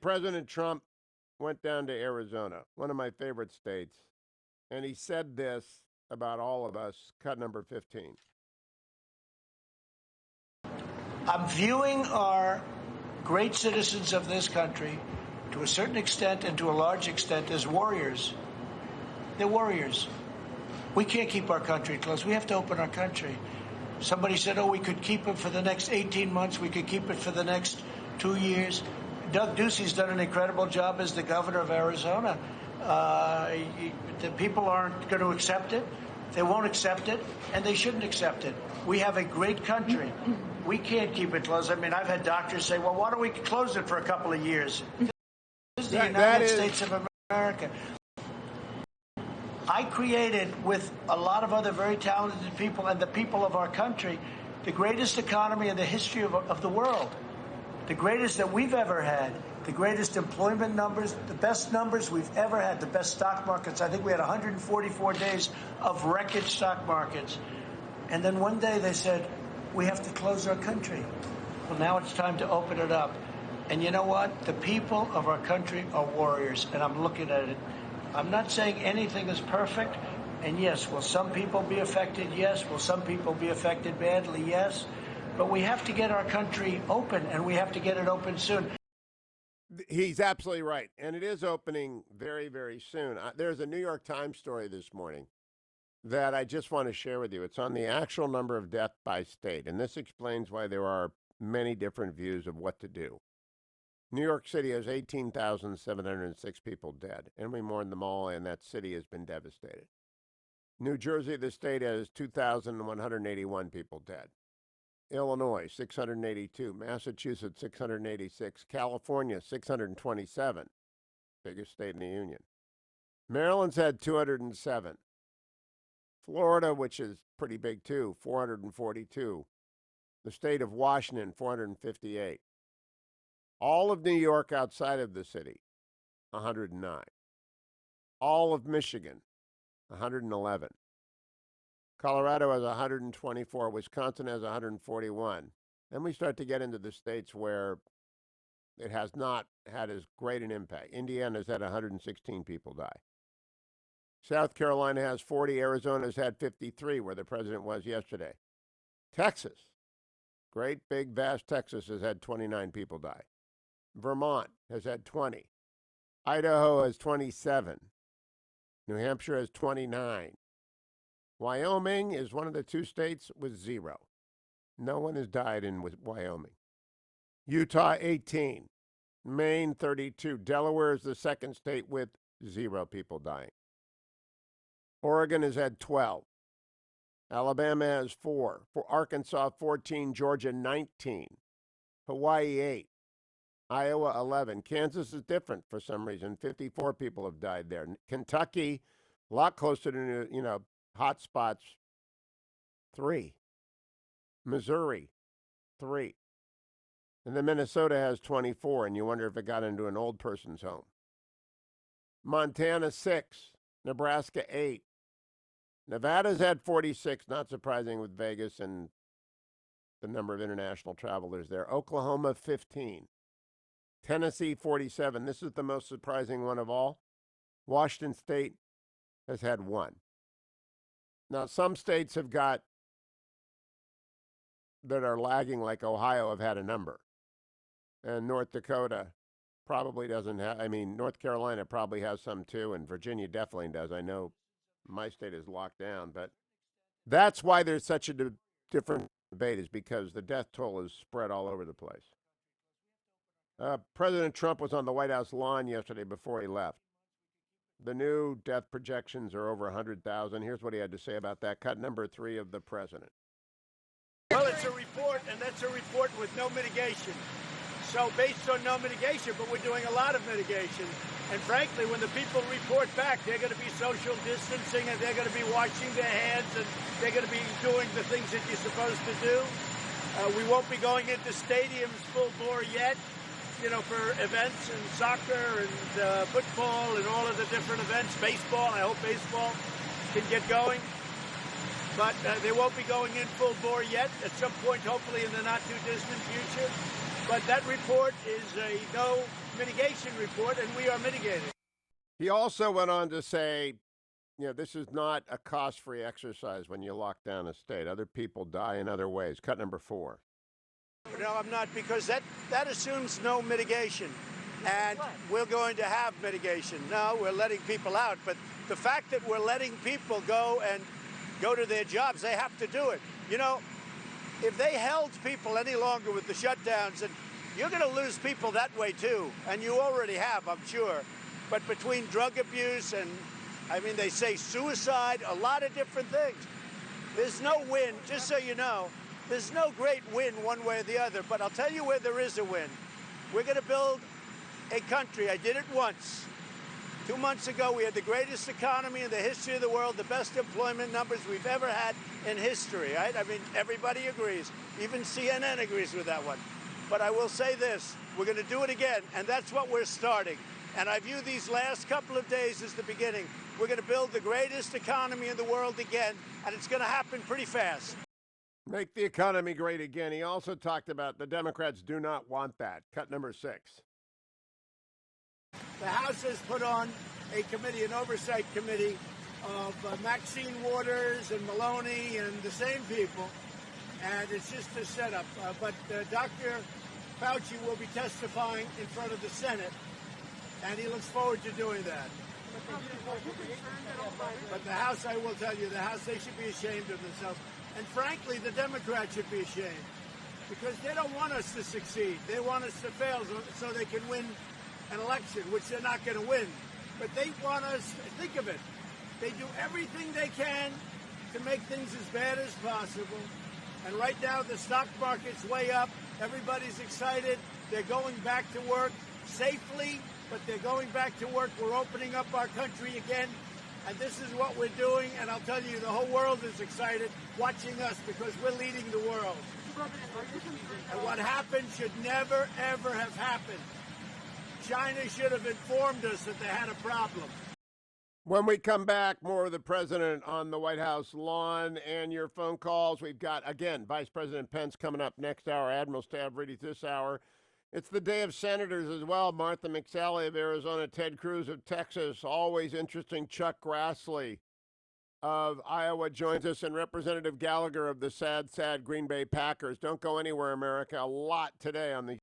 President Trump went down to Arizona, one of my favorite states, and he said this about all of us, cut number 15. I'm viewing our great citizens of this country, to a certain extent and to a large extent, as warriors. They're warriors. We can't keep our country closed. We have to open our country. Somebody said, we could keep it for the next 18 months. We could keep it for the next 2 years. Doug Ducey's done an incredible job as the governor of Arizona. The people aren't going to accept it. They won't accept it, and they shouldn't accept it. We have a great country. We can't keep it closed. I mean, I've had doctors say, well, why don't we close it for a couple of years? This is the United States of America. I created, with a lot of other very talented people and the people of our country, the greatest economy in the history of the world. The greatest that we've ever had, the greatest employment numbers, the best numbers we've ever had, the best stock markets. I think we had 144 days of record stock markets. And then one day they said, we have to close our country. Well, now it's time to open it up. And you know what? The people of our country are warriors, and I'm looking at it. I'm not saying anything is perfect. And yes, will some people be affected? Yes. Will some people be affected badly? Yes. But we have to get our country open, and we have to get it open soon. He's absolutely right. And it is opening very, very soon. There's a New York Times story this morning that I just want to share with you. It's on the actual number of deaths by state. And this explains why there are many different views of what to do. New York City has 18,706 people dead, and we mourn them all, and that city has been devastated. New Jersey, the state, has 2,181 people dead. Illinois, 682. Massachusetts, 686. California, 627. Biggest state in the union. Maryland's had 207. Florida, which is pretty big too, 442. The state of Washington, 458. All of New York outside of the city, 109. All of Michigan, 111. Colorado has 124. Wisconsin has 141. Then we start to get into the states where it has not had as great an impact. Indiana has had 116 people die. South Carolina has 40. Arizona has had 53, where the president was yesterday. Texas, great, big, vast Texas, has had 29 people die. Vermont has had 20. Idaho has 27. New Hampshire has 29. Wyoming is one of the two states with 0. No one has died in Wyoming. Utah, 18. Maine, 32. Delaware is the second state with 0 people dying. Oregon has had 12. Alabama has 4. For Arkansas, 14. Georgia, 19. Hawaii, 8. Iowa, 11. Kansas is different for some reason. 54 people have died there. Kentucky, a lot closer to, hot spots, 3. Missouri, 3. And then Minnesota has 24, and you wonder if it got into an old person's home. Montana, 6. Nebraska, 8. Nevada's had 46, not surprising with Vegas and the number of international travelers there. Oklahoma, 15. Tennessee, 47. This is the most surprising one of all. Washington State has had 1. Now, some states have got that are lagging, like Ohio, have had a number. And North Dakota probably doesn't have, North Carolina probably has some too, and Virginia definitely does. I know my state is locked down, but that's why there's such a different debate, is because the death toll is spread all over the place. President Trump was on the White House lawn yesterday before he left. The new death projections are over 100,000. Here's what he had to say about that. Cut number 3 of the president. Well, it's a report, and that's a report with no mitigation. So based on no mitigation, but we're doing a lot of mitigation. And frankly, when the people report back, they're going to be social distancing, and they're going to be washing their hands, and they're going to be doing the things that you're supposed to do. We won't be going into stadiums full bore yet, for events and soccer and football and all of the different events. Baseball, I hope baseball can get going. But they won't be going in full bore yet. At some point, hopefully in the not-too-distant future. But that report is a no mitigation report, and we are mitigating. He also went on to say, this is not a cost-free exercise when you lock down a state. Other people die in other ways. Cut number 4. No, I'm not, because that assumes no mitigation. And we're going to have mitigation. No, we're letting people out. But the fact that we're letting people go and go to their jobs, they have to do it. If they held people any longer with the shutdowns, and you're going to lose people that way too, and you already have, I'm sure. But between drug abuse and, they say suicide, a lot of different things. There's no win, just so you know, there's no great win one way or the other, but I'll tell you where there is a win. We're going to build a country. I did it once. 2 months ago, we had the greatest economy in the history of the world, the best employment numbers we've ever had in history, right? Everybody agrees. Even CNN agrees with that one. But I will say this, we're going to do it again, and that's what we're starting. And I view these last couple of days as the beginning. We're going to build the greatest economy in the world again, and it's going to happen pretty fast. Make the economy great again. He also talked about the Democrats do not want that. Cut number 6. The House has put on a committee, an oversight committee of Maxine Waters and Maloney and the same people, and it's just a setup. But Dr. Fauci will be testifying in front of the Senate, and he looks forward to doing that. But the House, I will tell you, the House, they should be ashamed of themselves. And frankly, the Democrats should be ashamed, because they don't want us to succeed. They want us to fail so they can win an election, which they're not going to win. But they want us, think of it, they do everything they can to make things as bad as possible. And right now, the stock market's way up. Everybody's excited. They're going back to work safely, but they're going back to work. We're opening up our country again. And this is what we're doing. And I'll tell you, the whole world is excited watching us because we're leading the world. And what happened should never, ever have happened. China should have informed us that they had a problem. When we come back, more of the president on the White House lawn and your phone calls. We've got, again, Vice President Pence coming up next hour, Admiral Stavridis this hour. It's the day of senators as well. Martha McSally of Arizona, Ted Cruz of Texas, always interesting. Chuck Grassley of Iowa joins us, and Representative Gallagher of the sad Green Bay Packers. Don't go anywhere, America. A lot today on the